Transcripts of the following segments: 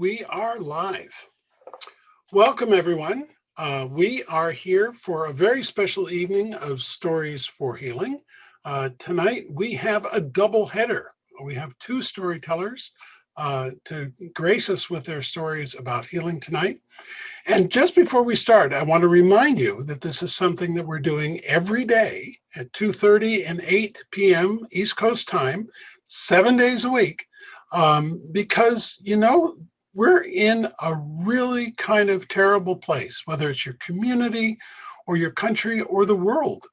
We are live. Welcome, everyone. We are here for a very special evening of Stories for Healing. Tonight, we have a double header. We have two storytellers to grace us with their stories about healing tonight. And just before we start, I want to remind you that this is something that we're doing every day at 2:30 and 8 p.m. East Coast time, 7 days a week, because, we're in a really kind of terrible place, whether it's your community or your country or the world.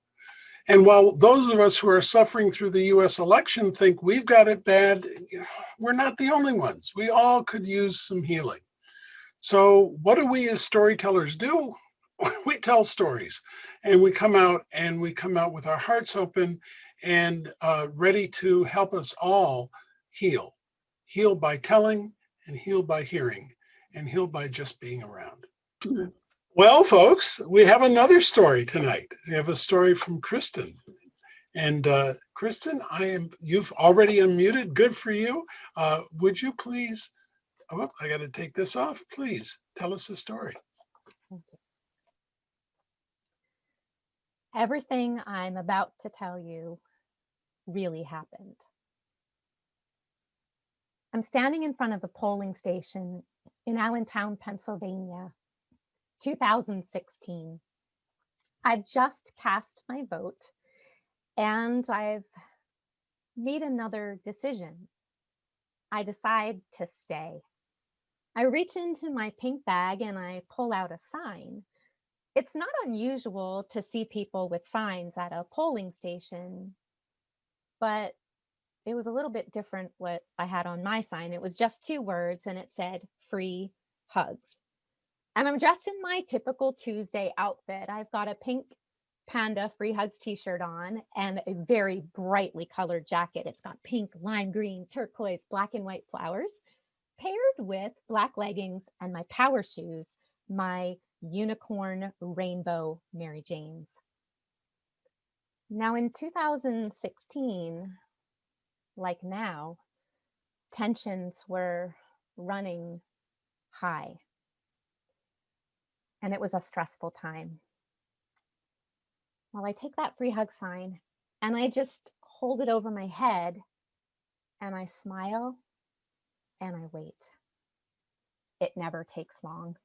And while those of us who are suffering through the US election think we've got it bad, we're not the only ones. We all could use some healing. So what do we as storytellers do? We tell stories, and we come out with our hearts open and ready to help us all heal. Heal by telling, and heal by hearing, and heal by just being around. Well, folks, we have another story tonight. We have a story from Kristin. And Kristin, you've already unmuted. Good for you. Would you please, I got to take this off. Please tell us a story. Everything I'm about to tell you really happened. I'm standing in front of the polling station in Allentown, Pennsylvania, 2016. I've just cast my vote and I've made another decision. I decide to stay. I reach into my pink bag and I pull out a sign. It's not unusual to see people with signs at a polling station, but it was a little bit different what I had on my sign. It was just 2 words and it said free hugs. And I'm dressed in my typical Tuesday outfit. I've got a pink panda free hugs t-shirt on and a very brightly colored jacket. It's got pink, lime green, turquoise, black and white flowers, paired with black leggings and my power shoes, my unicorn rainbow Mary Janes. Now in 2016, like now, tensions were running high. And it was a stressful time. Well, I take that free hug sign and I just hold it over my head and I smile and I wait. It never takes long.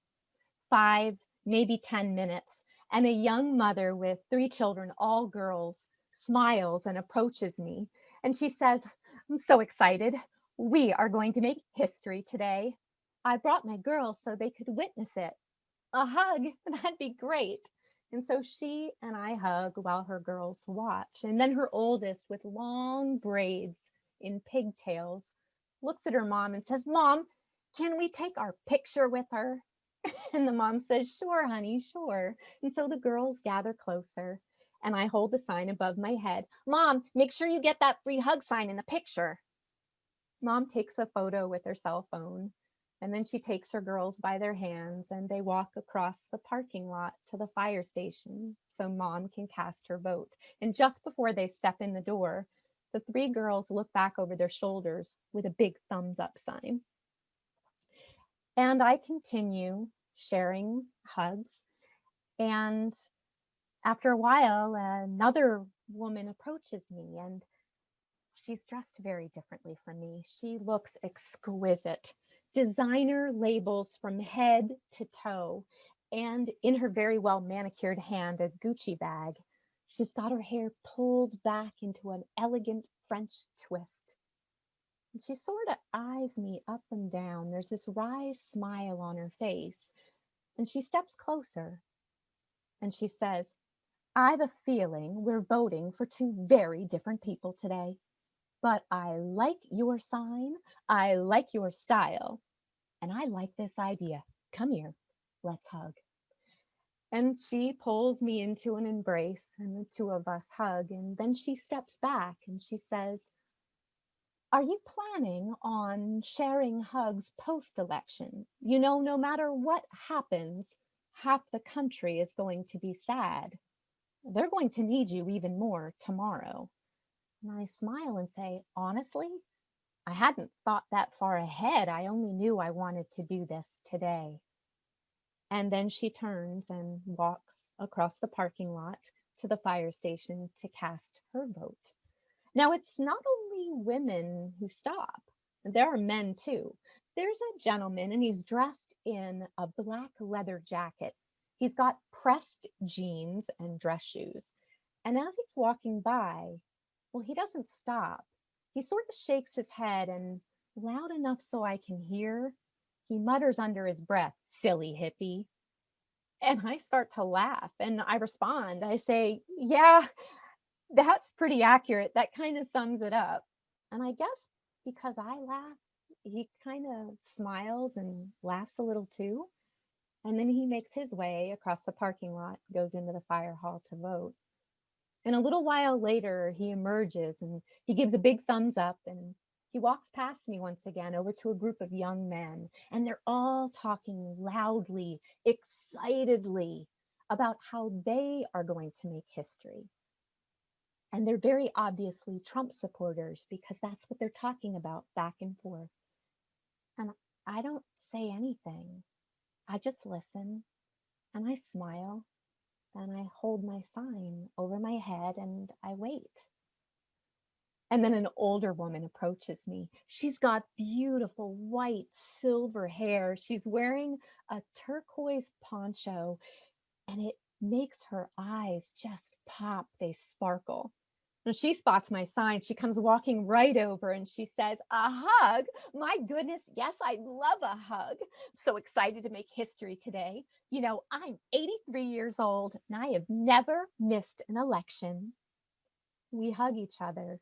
5, maybe 10 minutes. And a young mother with 3 children, all girls, smiles and approaches me. And she says, I'm so excited. We are going to make history today. I brought my girls so they could witness it. A hug, that'd be great. And so she and I hug while her girls watch. And then her oldest, with long braids in pigtails, looks at her mom and says, Mom, can we take our picture with her? And the mom says, sure, honey, sure. And so the girls gather closer and I hold the sign above my head. Mom, make sure you get that free hug sign in the picture. Mom takes a photo with her cell phone. And then she takes her girls by their hands and they walk across the parking lot to the fire station so Mom can cast her vote. And just before they step in the door, the 3 girls look back over their shoulders with a big thumbs up sign. And I continue sharing hugs. And after a while, another woman approaches me and she's dressed very differently from me. She looks exquisite. Designer labels from head to toe, and in her very well manicured hand, a Gucci bag. She's got her hair pulled back into an elegant French twist. And she sort of eyes me up and down. There's this wry smile on her face. And she steps closer and she says, I've a feeling we're voting for 2 very different people today. But I like your sign, I like your style, and I like this idea. Come here, let's hug. And she pulls me into an embrace and the 2 of us hug. And then she steps back and she says, are you planning on sharing hugs post-election? You know, no matter what happens, half the country is going to be sad. They're going to need you even more tomorrow. And I smile and say, honestly, I hadn't thought that far ahead. I only knew I wanted to do this today. And then she turns and walks across the parking lot to the fire station to cast her vote. Now, it's not only women who stop, there are men too. There's a gentleman, and he's dressed in a black leather jacket. He's got pressed jeans and dress shoes. And as he's walking by, well, he doesn't stop. He sort of shakes his head, and loud enough so I can hear, he mutters under his breath, "Silly hippie." And I start to laugh and I respond. I say, "Yeah, that's pretty accurate. That kind of sums it up." And I guess because I laugh, he kind of smiles and laughs a little too. And then he makes his way across the parking lot, goes into the fire hall to vote. And a little while later, he emerges and he gives a big thumbs up, and he walks past me once again over to a group of young men. And they're all talking loudly, excitedly about how they are going to make history. And they're very obviously Trump supporters because that's what they're talking about back and forth. And I don't say anything. I just listen and I smile and I hold my sign over my head and I wait. And then an older woman approaches me. She's got beautiful white silver hair. She's wearing a turquoise poncho and it makes her eyes just pop. They sparkle. When she spots my sign, she comes walking right over and she says, "A hug? My goodness, yes, I'd love a hug. So excited to make history today. You know, I'm 83 years old and I have never missed an election." We hug each other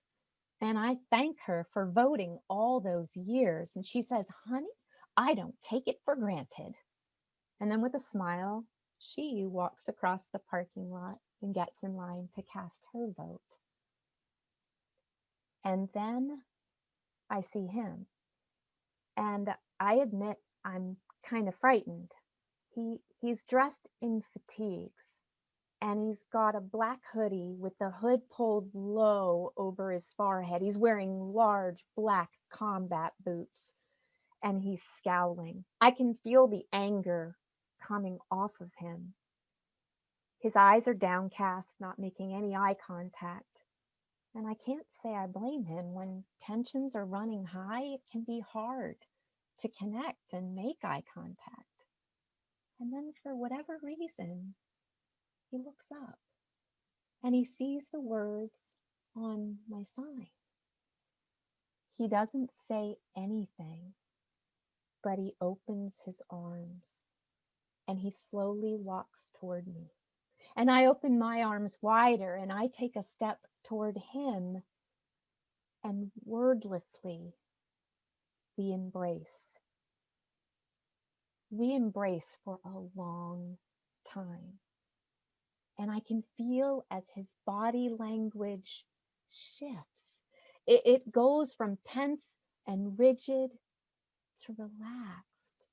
and I thank her for voting all those years. And she says, "Honey, I don't take it for granted." And then with a smile, she walks across the parking lot and gets in line to cast her vote. And then I see him. And I admit I'm kind of frightened. He's dressed in fatigues and he's got a black hoodie with the hood pulled low over his forehead. He's wearing large black combat boots and he's scowling. I can feel the anger coming off of him. His eyes are downcast, not making any eye contact. And I can't say I blame him. When tensions are running high, it can be hard to connect and make eye contact. And then for whatever reason, he looks up and he sees the words on my sign. He doesn't say anything, but he opens his arms and he slowly walks toward me. And I open my arms wider and I take a step toward him, and wordlessly we embrace. We embrace for a long time. And I can feel as his body language shifts. It goes from tense and rigid to relaxed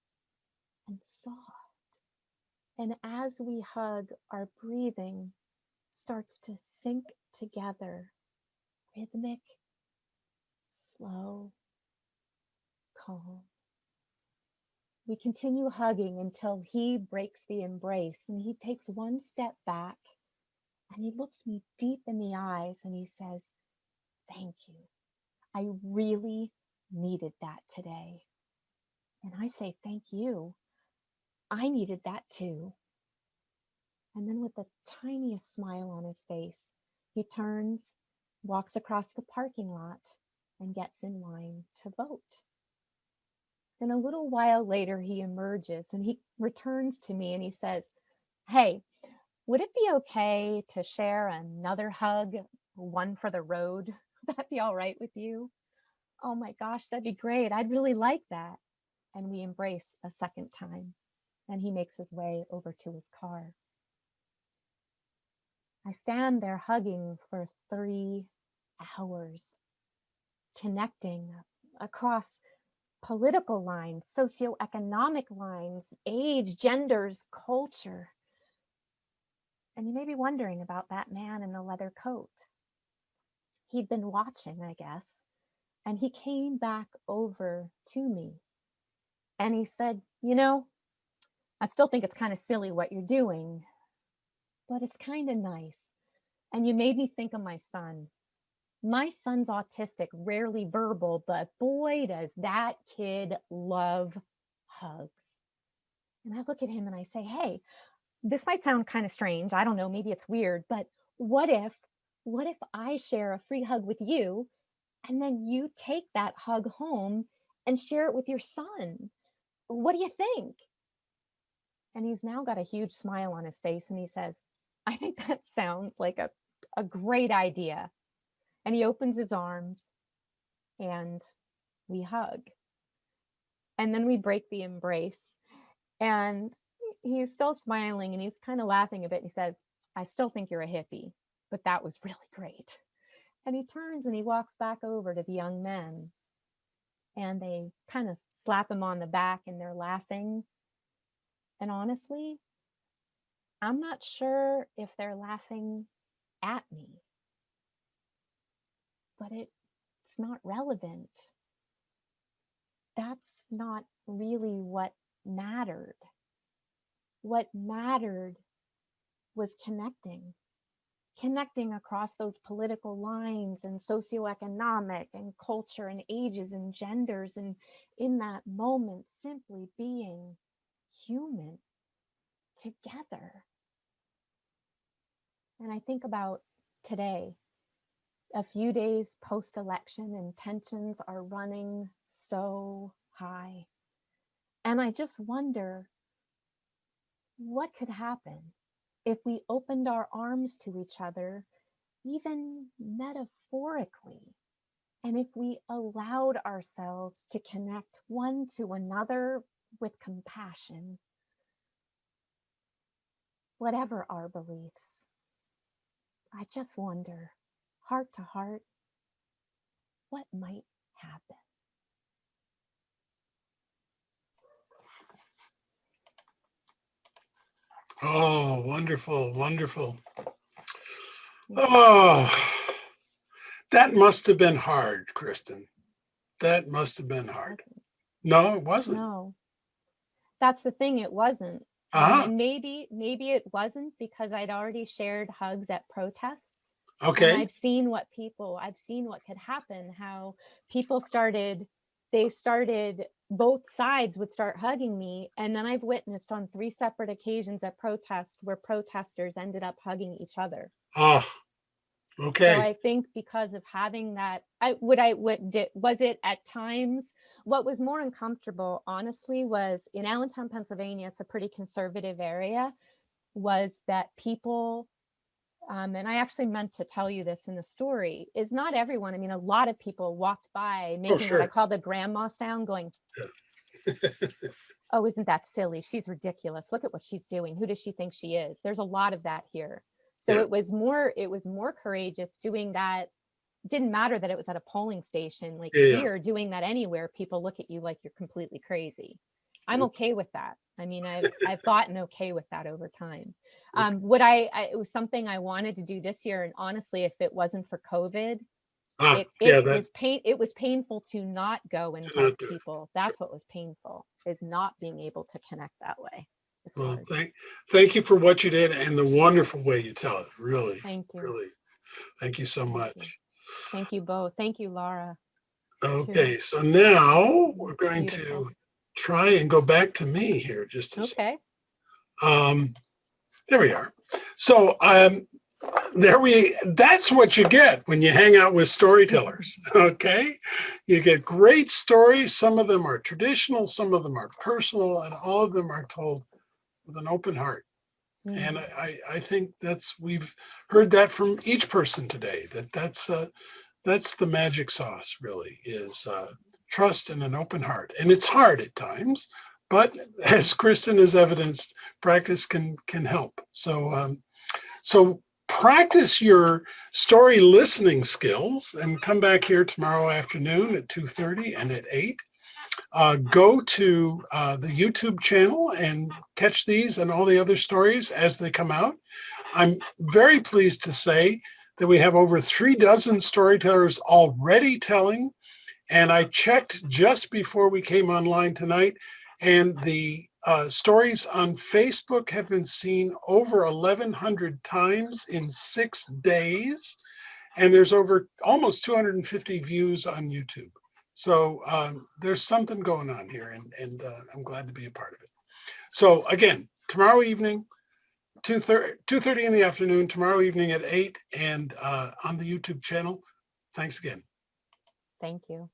and soft. And as we hug, our breathing starts to sink together, rhythmic, slow, calm. We continue hugging until he breaks the embrace and he takes one step back and he looks me deep in the eyes and he says, "Thank you. I really needed that today." And I say, "Thank you. I needed that too." And then with the tiniest smile on his face, he turns, walks across the parking lot, and gets in line to vote. Then a little while later, he emerges and he returns to me and he says, "Hey, would it be okay to share another hug, one for the road? Would that be all right with you?" "Oh my gosh, that'd be great. I'd really like that." And we embrace a second time and he makes his way over to his car. I stand there hugging for 3 hours, connecting across political lines, socioeconomic lines, age, genders, culture. And you may be wondering about that man in the leather coat. He'd been watching, I guess, And he came back over to me and he said, you know, I still think it's kind of silly what you're doing, but it's kind of nice. And you made me think of my son. My son's autistic, rarely verbal, but boy, does that kid love hugs. And I look at him and I say, hey, this might sound kind of strange. I don't know, maybe it's weird, but what if I share a free hug with you and then you take that hug home and share it with your son? What do you think? And he's now got a huge smile on his face and he says, I think that sounds like a great idea. And he opens his arms and we hug. And then we break the embrace. And he's still smiling and he's kind of laughing a bit. And he says, I still think you're a hippie, but that was really great. And he turns and he walks back over to the young men. And they kind of slap him on the back and they're laughing. And honestly, I'm not sure if they're laughing at me. But it's not relevant. That's not really what mattered. What mattered was connecting across those political lines and socioeconomic and culture and ages and genders, and in that moment simply being human together. And I think about today, a few days post-election, and tensions are running so high. And I just wonder what could happen if we opened our arms to each other, even metaphorically, and if we allowed ourselves to connect one to another with compassion, whatever our beliefs. I just wonder, heart to heart, what might happen? Oh, wonderful, wonderful. Oh, that must have been hard, Kristin. That must have been hard. No, it wasn't. No, that's the thing. It wasn't. And maybe it wasn't because I'd already shared hugs at protests. Okay. And I've seen what could happen, how people both sides would start hugging me. And then I've witnessed on 3 separate occasions at protests where protesters ended up hugging each other. Oh, okay. So I think because of having that, was it at times, what was more uncomfortable, honestly, was in Allentown, Pennsylvania, it's a pretty conservative area, was that people, and I actually meant to tell you this in the story, is not everyone, I mean, a lot of people walked by making what I call the grandma sound, going, oh, isn't that silly? She's ridiculous. Look at what she's doing. Who does she think she is? There's a lot of that here. So it was more courageous doing that. Didn't matter that it was at a polling station. Like here, doing that anywhere, people look at you like you're completely crazy. I'm okay with that. I mean, I've gotten okay with that over time. It was something I wanted to do this year, and honestly, if it wasn't for COVID, it was painful to not go and hug people. That's what was painful, is not being able to connect that way. Well, thank you for what you did and the wonderful way you tell it. Really, thank you. Really, thank you so much. Thank you both. Thank you, Laura. Okay, so now we're going to try and go back to me here just a second. There we are. So that's what you get when you hang out with storytellers. Okay, you get great stories. Some of them are traditional, some of them are personal, and all of them are told with an open heart. And I think we've heard that from each person today, that's the magic sauce, really, is trust and an open heart. And it's hard at times, but as Kristin has evidenced, practice can help. So practice your story listening skills and come back here tomorrow afternoon at 2:30 and at 8. Go to the YouTube channel and catch these and all the other stories as they come out. I'm very pleased to say that we have over 3 dozen storytellers already telling, And I checked just before we came online tonight, and the stories on Facebook have been seen over 1,100 times in 6 days. And there's over almost 250 views on YouTube. So there's something going on here, and I'm glad to be a part of it. So again, tomorrow evening, 2:30 in the afternoon, tomorrow evening at 8, and on the YouTube channel. Thanks again. Thank you.